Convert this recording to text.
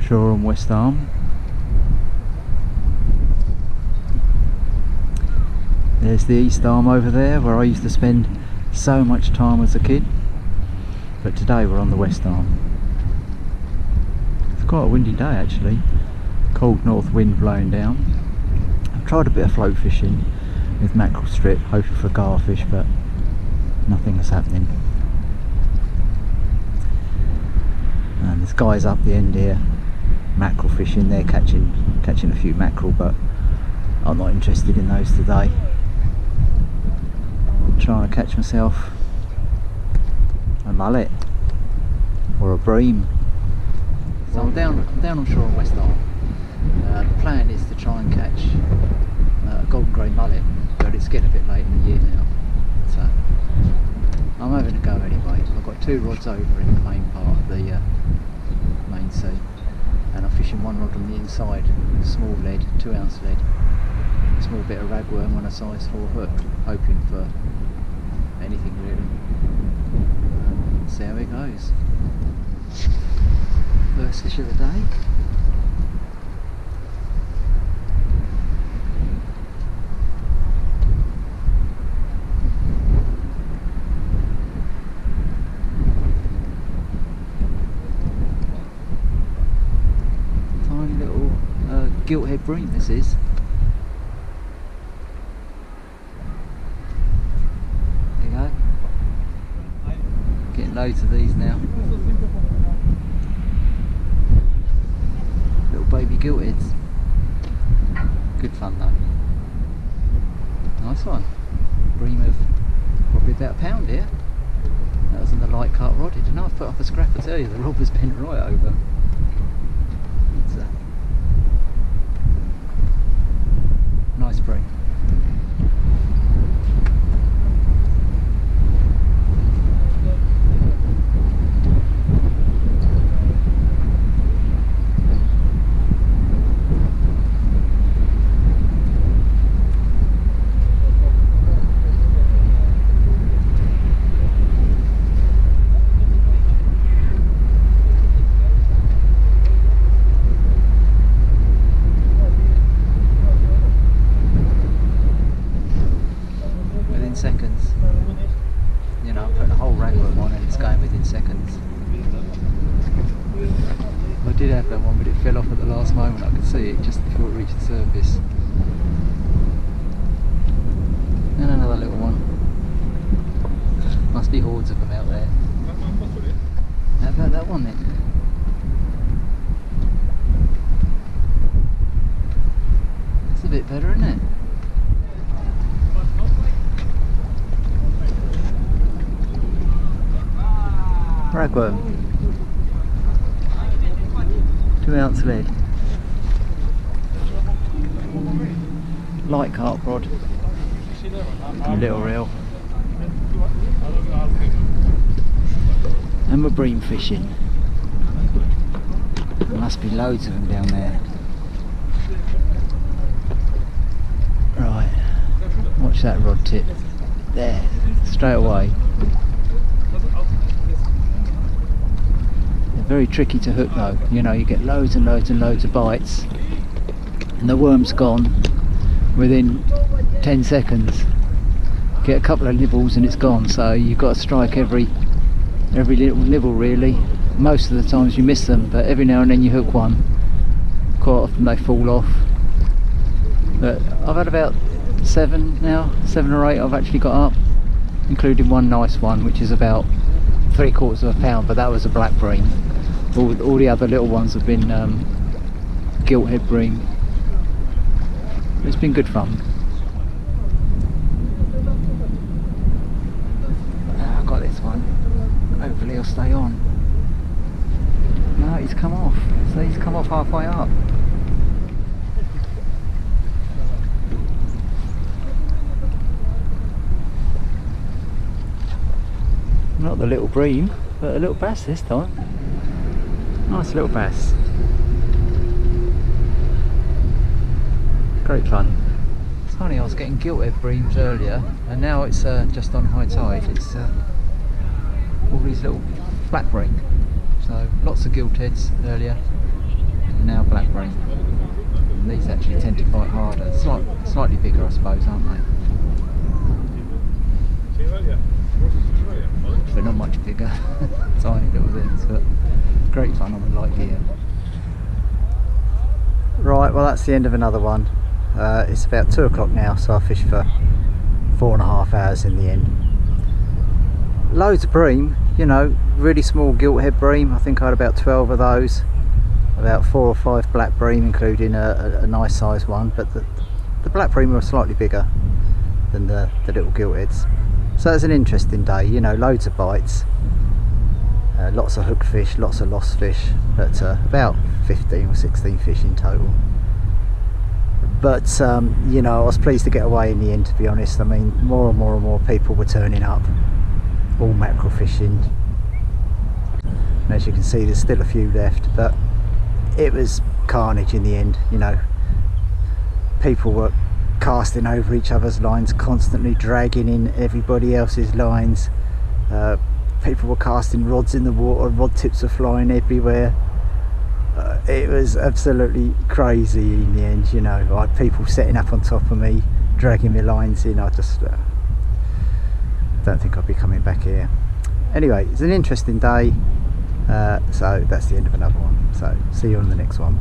Shoreham West Arm. There's the East Arm over there where I used to spend so much time as a kid, but today we're on the West Arm. It's quite a windy day actually, cold north wind blowing down. I've tried a bit of float fishing with mackerel strip, hoping for garfish, but nothing is happening. And there's guys up the end here mackerel fishing, they're catching a few mackerel, but I'm not interested in those today. I'm trying to catch myself a mullet or a bream. So I'm down on Shoreham West Arm. The plan is to try and catch a golden grey mullet, but it's getting a bit late in the year now, so I'm having a go anyway. I've got 2 rods over in the main part of the main sea, and I'm fishing 1 rod on the inside, small lead, 2-ounce lead, a small bit of ragworm on a size 4 hook, hoping for anything really. See how it goes. First fish of the day. Tiny little gilt-head bream this is. There you go. Getting loads of these now. Little baby gilt-heads. Good fun though. Nice one. Bream of probably about a pound here. That was on the light cut rod. Didn't know I've put up a scrap, I tell you, the rod was bent right over. It's a nice bream. Seconds. You know, I'm putting a whole ragworm on and it's going within seconds. I did have that one, but it fell off at the last moment. I could see it just before it reached the surface. And another little one. Must be hordes of them out there. How about that one then? That's a bit better, isn't it? Ragworm, 2-ounce lead, light carp rod, a little reel, and we're bream fishing. There must be loads of them down there. Right, watch that rod tip, there, straight away. Very tricky to hook though, you know, you get loads and loads and loads of bites and the worm's gone within 10 seconds. Get a couple of nibbles and it's gone, so you've got to strike every little nibble really. Most of the times you miss them, but every now and then you hook one. Quite often they fall off. But I've had about 7 or 8 I've actually got up, including one nice one which is about 3/4 of a pound, but that was a black bream. All the other little ones have been gilt-head bream. It's been good fun. I got this one. Hopefully he'll stay on. No, he's come off. So he's come off halfway up. Not the little bream, but a little bass this time. Nice little bass. Great fun. It's funny, I was getting gilt-head breams earlier, and now it's just on high tide. It's all these little black bream. So lots of gilt-heads earlier. and now black bream. And these actually tend to fight harder, slightly bigger I suppose, aren't they? But not much bigger. Tiny little things, but great fun on a light gear. Right, well that's the end of another one. It's about 2 o'clock now, so I fished for 4.5 hours in the end. Loads of bream, you know, really small gilt head bream. I think I had about 12 of those, about 4 or 5 black bream, including a nice sized one, but the black bream were slightly bigger than the little gilt heads. So it's an interesting day, you know, loads of bites, lots of hooked fish, lots of lost fish, but about 15 or 16 fish in total. But you know, I was pleased to get away in the end, to be honest. I mean, more and more people were turning up, all mackerel fishing. And as you can see, there's still a few left, but it was carnage in the end. You know, people were casting over each other's lines, constantly dragging in everybody else's lines. People were casting rods in the water, rod tips were flying everywhere. It was absolutely crazy in the end, you know. I had people setting up on top of me, dragging my lines in. I just don't think I'll be coming back here. Anyway, it's an interesting day, so that's the end of another one. So see you on the next one.